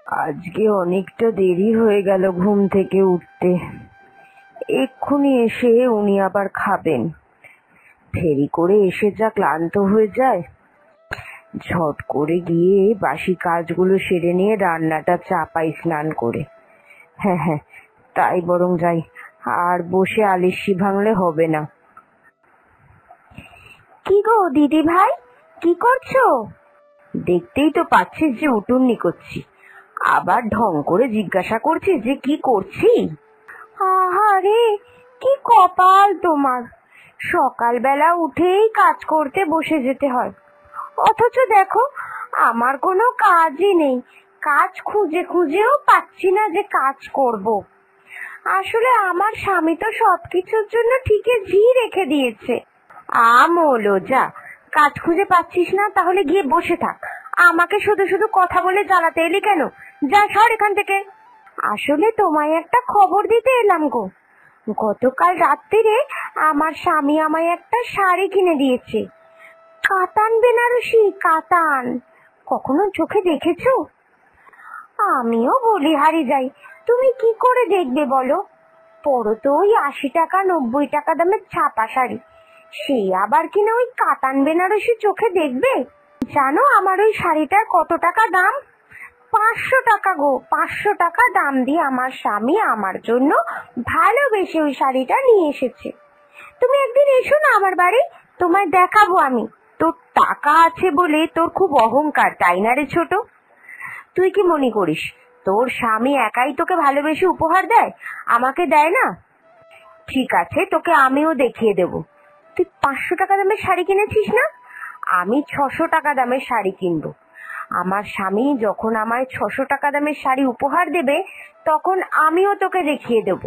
আজকে অনেকটা দেরি হয়ে গেল ঘুম থেকে উঠতে। এক্ষুনি এসে উনি আবার খাবেন। ফেরি করে এসে যা ক্লান্ত হয়ে যায়, ঝট করে গিয়ে বাসি কাজগুলো সেরে নিয়ে রান্নাটা চাপাই স্নান করে। হ্যাঁ হ্যাঁ, তাই বরং যাই, আর বসে আলিস্যি ভাঙলে হবে না। কি গো দিদি ভাই, কি করছো? দেখতেই তো পাচ্ছিস যে উটুন্নি করছি, আবার ঢং করে জিজ্ঞাসা করছিস যে কি করছি। আহারে, কি কপাল তোমার! সকালবেলা উঠেই কাজ করতে বসে যেতে হয়, অথচ দেখো আমার কোনো কাজই নেই। কাজ খুঁজে খুঁজেও পাচ্ছি না যে কাজ করব। আসলে আমার স্বামী তো সবকিছুর জন্য ঠিকই ঝি রেখে দিয়েছে। আমলো যা, কাজ খুঁজে পাচ্ছিস না তাহলে গিয়ে বসে থাক। আমাকে শুধু শুধু কথা বলে জ্বালাতে এলি কেন? যা, সর এখান থেকে। আসলে তোমায় একটা খবর দিতে এলাম গো। গতকাল রাত্রিরে আমার স্বামী আমায় একটা শাড়ি কিনে দিয়েছে। কাতান বেনারসি, কাতান। কখনো চোখে দেখেছো? আমিও বলিহারি যাই, তুমি কি করে দেখবে বলো? পরো তো ওই 80 টাকা 90 টাকা দামের ছাপা শাড়ি, সেই আবার কিনা ওই কাতান বেনারসি চোখে দেখবে? জানো আমার ওই শাড়িটার কত টাকা দাম? 500 টাকা গো, 500 টাকা দাম দিয়ে আমার স্বামী আমার জন্য ভালোবেসে ওই শাড়িটা নিয়ে এসেছে। তুমি একদিন এসো না আমার বাড়ি, তোমায় দেখাবো আমি। তোর টাকা আছে বলে তোর খুব অহংকার, তাই না রে ছোট? তুই কি মনে করিস তোর স্বামী একাই তোকে ভালোবেসে উপহার দেয়, আমাকে দেয় না? ঠিক আছে, তোকে আমিও দেখিয়ে দেব। তুই 500 টাকা দামের শাড়ি কিনেছিস না, আমি 600 টাকা দামের শাড়ি কিনবো। আমার স্বামী যখন আমায় 600 টাকা দামের শাড়ি উপহার দেবে, তখন আমিও তোকে দেখিয়ে দেব।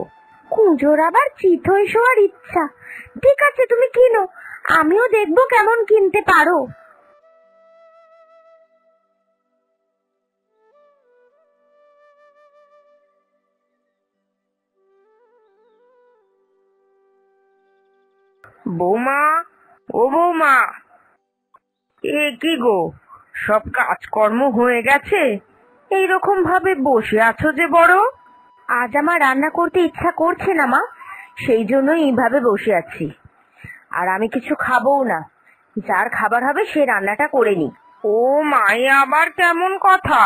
কুঁজোর আবার চিত হয়ে শোয়ার ইচ্ছা। ঠিক আছে, তুমি কিনো, আমিও দেখবো কেমন কিনতে পারো। বৌমা, ও বৌমা, এ কি গো, সব কাজকর্ম হয়ে গেছে? এইরকম ভাবে বসে আছো যে বড়? আজ আমার রান্না করতে ইচ্ছা করছে না মা, সেই জন্যই এইভাবে বসে আছি। আর আমি কিছু খাবোও না, যার খাবার হবে সে রান্নাটা করে নি। ও মায়ে আবার কেমন কথা?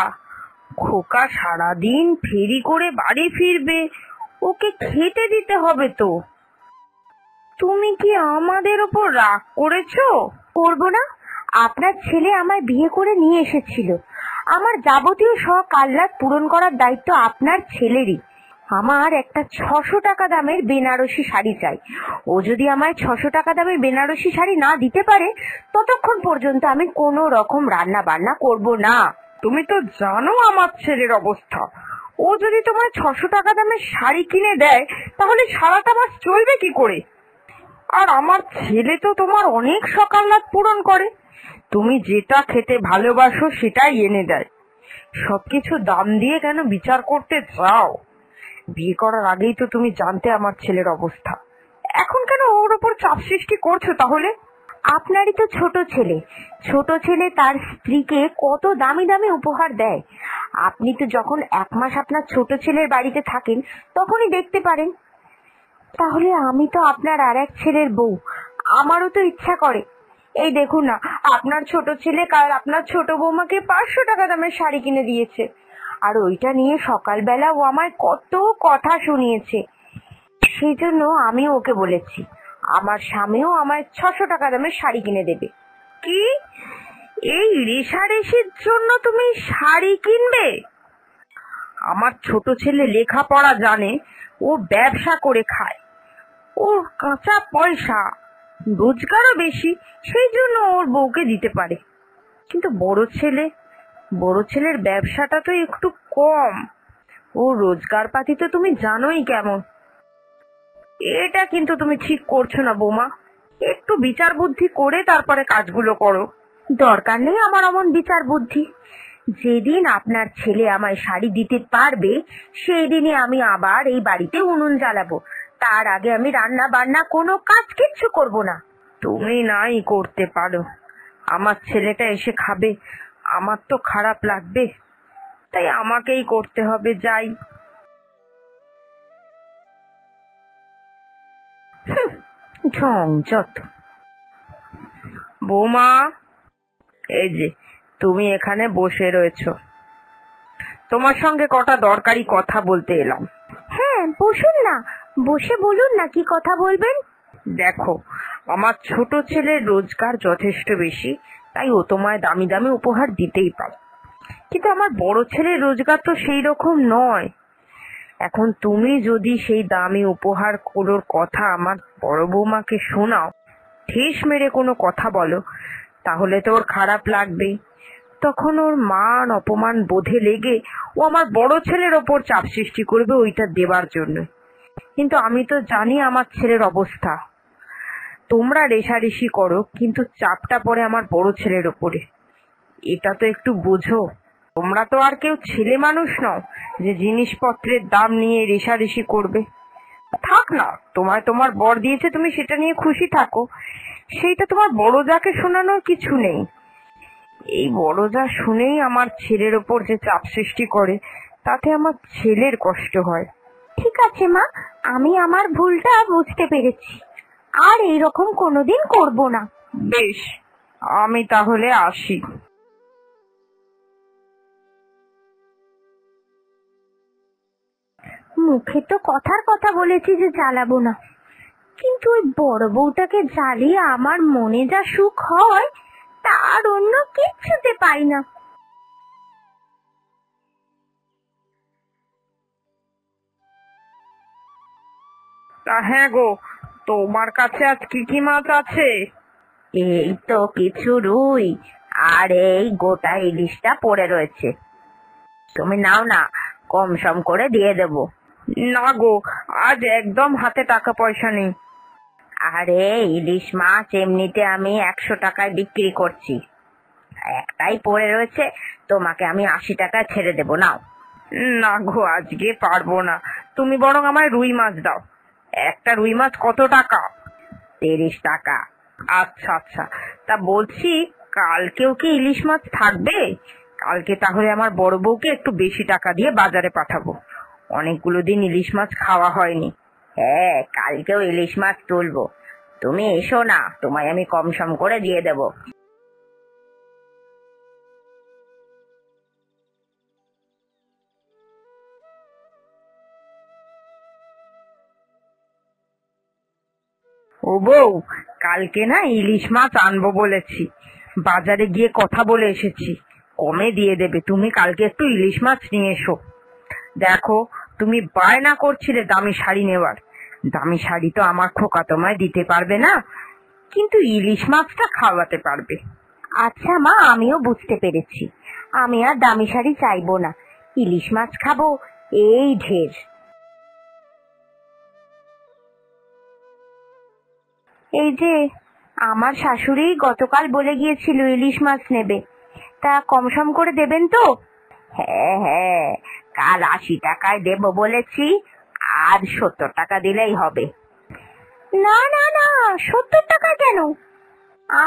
খোকা সারাদিন ফেরি করে বাড়ি ফিরবে, ওকে খেতে দিতে হবে তো। তুমি কি আমাদের ওপর রাগ করেছো? করবো না? আপনার ছেলে আমায় বিয়ে করে নিয়ে এসেছিল, আমার যাবতীয় শখ আহ্লাদ পূরণ করার দায়িত্ব আপনার ছেলেরই। আমার একটা 600 টাকা দামের বেনারসি শাড়ি চাই। ও যদি আমায় 600 টাকা দামের বেনারসি শাড়ি না দিতে পারে, ততক্ষণ পর্যন্ত আমি কোনো রকম রান্না বান্না করব না। তুমি তো জানো আমার ছেলের অবস্থা, ও যদি তোমায় 600 টাকা দামের শাড়ি কিনে দেয়, তাহলে সারাটা মাস চলবে কি করে? আর আমার ছেলে তো তোমার অনেক সকাল্লাদ পূরণ করে, তুমি যেটা খেতে ভালোবাসো সেটাই এনে দেয়। সবকিছু দাম দিয়ে কেন বিচার করতে চাও? বিয়ে করার আগেই তো তুমি জানতে আমার ছেলের অবস্থা, এখন কেন ওর ওপর চাপ সৃষ্টি করছো তাহলে? আপনারই তো ছোট ছেলে, ছোট ছেলে তার স্ত্রীকে কত দামি দামি উপহার দেয়। আপনি তো যখন 1 মাস আপনার ছোট ছেলের বাড়িতে থাকেন, তখনই দেখতে পারেন। তাহলে আমি তো আপনার আর এক ছেলের বউ, আমারও তো ইচ্ছা করে। এই দেখুন না, আপনার ছোট ছেলে কাল আপনার ছোট বৌমাকে 500 টাকা দামের শাড়ি কিনে দিয়েছে, আর ওইটা নিয়ে সকালবেলা ও আমায় কত কথা শুনিয়েছে। সেই জন্য আমিও ওকে বলেছি আমার স্বামীও আমায় 600 টাকা দামের শাড়ি কিনে দেবে। কি, এই রেশারেশির জন্য তুমি শাড়ি কিনবে? আমার ছোট ছেলে লেখাপড়া জানে, ও ব্যবসা করে খায়, ওর কাঁচা পয়সা, রোজগারও বেশি, সেই জন্য ওর বউকে দিতে পারে। কিন্তু বড় ছেলের ব্যবসাটা তো একটু কম, ও রোজগার পাতি তো তুমি জানোই কেমন। এটা কিন্তু তুমি ঠিক করছো না বৌমা, একটু বিচার বুদ্ধি করে তারপরে কাজগুলো করো। দরকার নেই আমার অমন বিচার বুদ্ধি। যেদিন আপনার ছেলে আমায় শাড়ি দিতে পারবে, সেই দিনই আমি আবার এই বাড়িতে উনুন জ্বালাবো। তার আগে আমি রান্না বান্না কোনো কাজ কিচ্ছু করব না। তুমি নাই করতে পারো, আমার ছেলেটা এসে খাবে, আমার তো খারাপ লাগবে। তাই আমাকেই করতে হবে, যাই। ঢং যত। বৌমা, এই যে তুমি এখানে বসে রয়েছো, তোমার সঙ্গে কটা দরকারি কথা বলতে এলাম। হ্যাঁ, বসুন না, বসে বলুন না কি কথা বলবেন। দেখো, আমার ছোট ছেলের রোজগার যথেষ্ট বেশি, তাই ও তোমায় দামি দামি উপহার দিতেই পারে, কিন্তু আমার বড় ছেলের রোজগার তো সেই রকম নয়। এখন তুমি যদি সেই দামি উপহার গুলোর কথা আমার বড় বৌমাকে শোনাও, ঠেস মেরে কোনো কথা বলো, তাহলে তো ওর খারাপ লাগবেই। তখন ওর মান অপমান বোধে লেগে ও আমার বড় ছেলের ওপর চাপ সৃষ্টি করবে ওইটা দেবার জন্য। কিন্তু আমি তো জানি আমার ছেলের অবস্থা। তোমরা রেষারেষি করো, কিন্তু চাপটা পড়ে আমার বড় ছেলের ওপরে। এটা তো একটু বোঝো। তোমরা তো আর কেউ ছেলে মানুষ নও যে জিনিসপত্রের দাম নিয়ে রেষারেষি করবে। থাক না, তোমায় তোমার বর দিয়েছে, তুমি সেটা নিয়ে খুশি থাকো। সেইটা তোমার বড় যাকে শোনানোর কিছু নেই। এই বড় যা শুনেই আমার ছেলের ওপর যে চাপ সৃষ্টি করে, তাতে আমার ছেলের কষ্ট হয়। ঠিক আছে মা, আমি আমার ভুলটা বুঝতে পেরেছি, আর এইরকম কোনোদিন করব না। বেশ, আমি তাহলে আসি। মুখে তো কথার কথা বলেছি যে জ্বালাবো না, কিন্তু ওই বড় বউটাকে জ্বালিয়ে আমার মনে যা সুখ হয় তার অন্য কিচ্ছুতে পাই না। তা হ্যাঁ গো, তোমার কাছে আজ কি কি মাছ আছে? এই তো কিছু রুই আর এই গোটা ইলিশটা পড়ে রয়েছে, তুমি নাও না, কম সম করে দিয়ে দেবো। না গো, আজ একদম হাতে টাকা পয়সা নেই। আরে ইলিশ মাছ এমনিতে আমি 100 টাকায় বিক্রি করছি, একটাই পড়ে রয়েছে, তোমাকে আমি 80 টাকায় ছেড়ে দেবো, নাও। না গো, আজকে পারবো না, তুমি বরং আমায় রুই মাছ দাও। একটা রুই মাছ কত টাকা? 30 টাকা। আচ্ছা আচ্ছা, তা বলছি কালকেও কি ইলিশ মাছ থাকবে? কালকে তাহলে আমার বড় বউকে একটু বেশি টাকা দিয়ে বাজারে পাঠাবো, অনেকগুলো দিন ইলিশ মাছ খাওয়া হয়নি। হ্যাঁ, কালকেও ইলিশ মাছ তুলবো, তুমি এসো না, তোমায় আমি কম সম করে দিয়ে দেবো। ও বউ, কালকে না ইলিশ মাছ আনবো বলেছি, বাজারে গিয়ে কথা বলে এসেছি, কমে দিয়ে দেবে। তুমি কালকে একটু ইলিশ মাছ নিয়ে এসো। দেখো, তুমি বায়না করছিলে দামি শাড়ি নেওয়ার, দামি শাড়ি তো আমার খোকা তোমায় দিতে পারবে না, কিন্তু ইলিশ মাছটা খাওয়াতে পারবে। আচ্ছা মা, আমিও বুঝতে পেরেছি, আমি আর দামি শাড়ি চাইবো না, ইলিশ মাছ খাবো, এই ঢের। এই যে আমার শাশুড়ি গতকাল বলে গিয়েছিল ইলিশ মাছ নেবে, তা কম সম করে দেবেন তো? হ্যাঁ হ্যাঁ, কাল 80 টাকায় দেবো বলেছি, আর 70 টাকা দিলেই হবে। না না না, 70 টাকা কেন,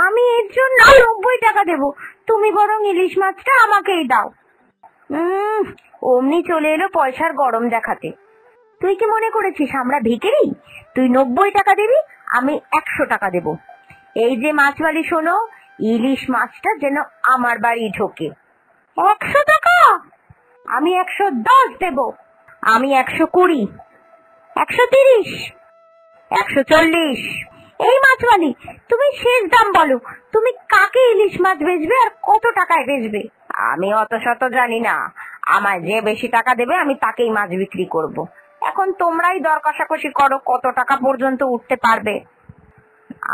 আমি এর জন্য 90 টাকা দেবো, তুমি বরং ইলিশ মাছটা আমাকেই দাও। অমনি চলে এলো পয়সার গরম দেখাতে। তুই কি মনে করেছিস আমরা ভিখারি? তুই 90 টাকা দিবি, আমি 100 টাকা দেব। এই যে মাছওয়ালি, শোনো, ইলিশ মাছটা যেন আমার বাড়ি ঢোকে। 100 টাকা? আমি 110 দেব, আমি 120, 130, 140। এই মাছওয়ালি, তুমি শেষ দাম বলো, তুমি কাকে ইলিশ মাছ বেচবে আর কত টাকায় বেচবে? আমি অত শত জানি না, আমায় যে বেশি টাকা দেবে আমি তাকেই মাছ বিক্রি করব। এখন তোমরাই দর কষাকষি করো, কত টাকা পর্যন্ত উঠতে পারবে।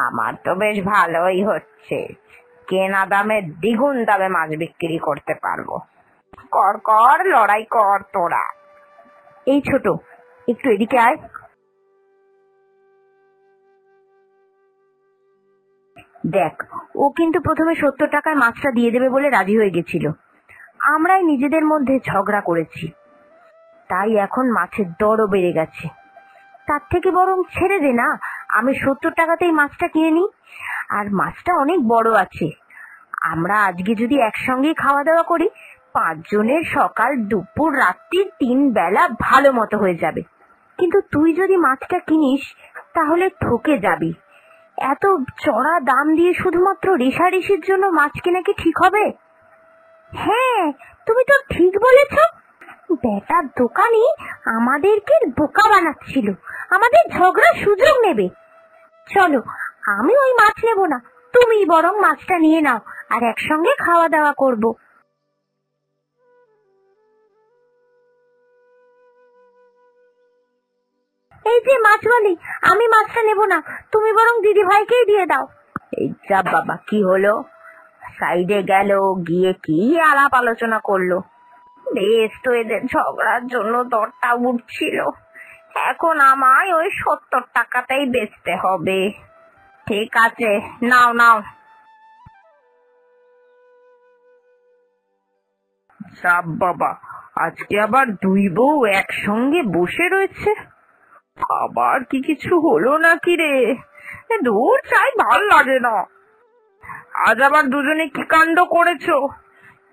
আমার তো বেশ ভালোই হচ্ছে, কেনা দামে দ্বিগুণ দামে মাছ বিক্রি করতে পারবো। কর কর, লড়াই কর তোরা। এই ছোট, একটু এদিকে আয়। দেখ, ও কিন্তু প্রথমে 70 টাকায় মাছটা দিয়ে দেবে বলে রাজি হয়ে গেছিল, আমরাই নিজেদের মধ্যে ঝগড়া করেছি, তাই এখন মাছের দরও বেড়ে গেছে। তার থেকে বরং ছেড়ে দে না, আমি 70 টাকাতেই মাছটা কিনে নিই, আর মাছটা অনেক বড় আছে, আমরা আজকে যদি একসঙ্গে খাওয়া দাওয়া করি পাঁচজনের সকাল দুপুর রাত্রি 3 বেলা ভালো মতো হয়ে যাবে। কিন্তু তুই যদি মাছটা কিনিস তাহলে ঠকে যাবি। এত চড়া দাম দিয়ে শুধুমাত্র রেশারেশির জন্য মাছ কেনা কি ঠিক হবে? হ্যাঁ, তুমি তো ঠিক বলেছ। বেটার দোকানি আমাদেরকে বোকা বানাচ্ছিল, আমাদের ঝগড়ার সুযোগ নেবে। চলো, আমি ওই মাছ নেব না, তুমি বরং মাছটা নিয়ে নাও, আর একসঙ্গে খাওয়া দাওয়া করব। এই যে মাছওয়ালি, আমি মাছটা নেব না, তুমি বরং দিদি ভাইকেই দিয়ে দাও। এই যা বাবা, কি হলো? সাইডে গেল, গিয়ে কি আলাপ আলোচনা করলো। বেশ তো, এদের ঝগড়ার জন্য দরটা উঠছিল। এখন আমায় ওই 70 টাকাতেই বেচতে হবে। ঠিক আছে, নাও নাও। সাব বাবা, আজকে আবার দুই বউ একসঙ্গে বসে রয়েছে। আবার কি কিছু হলো নাকি রে? দূর চাই, ভাল লাগে না। আজ আবার দুজনে কি কাণ্ড করেছো?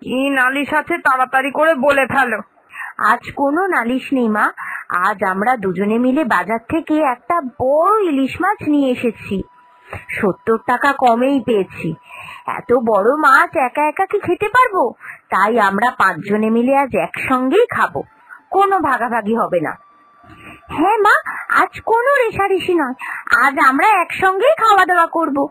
কি নালিশ আছে তাড়াতাড়ি করে বলে ফেলো। আজ কোনো নালিশ নেই মা, আজ আমরা দুজনে মিলে বাজার থেকে একটা বড় ইলিশ মাছ নিয়ে এসেছি। 70 টাকা কমেই পেয়েছি। এত বড় মাছ একা একা কি খেতে পারবো? তাই আমরা 5 জনে মিলে আজ একসঙ্গেই খাবো, কোনো ভাগাভাগি হবে না। হ্যাঁ মা, আজ কোনো রেশারেশি নয়, আজ আমরা একসঙ্গেই খাওয়া দাওয়া করবো।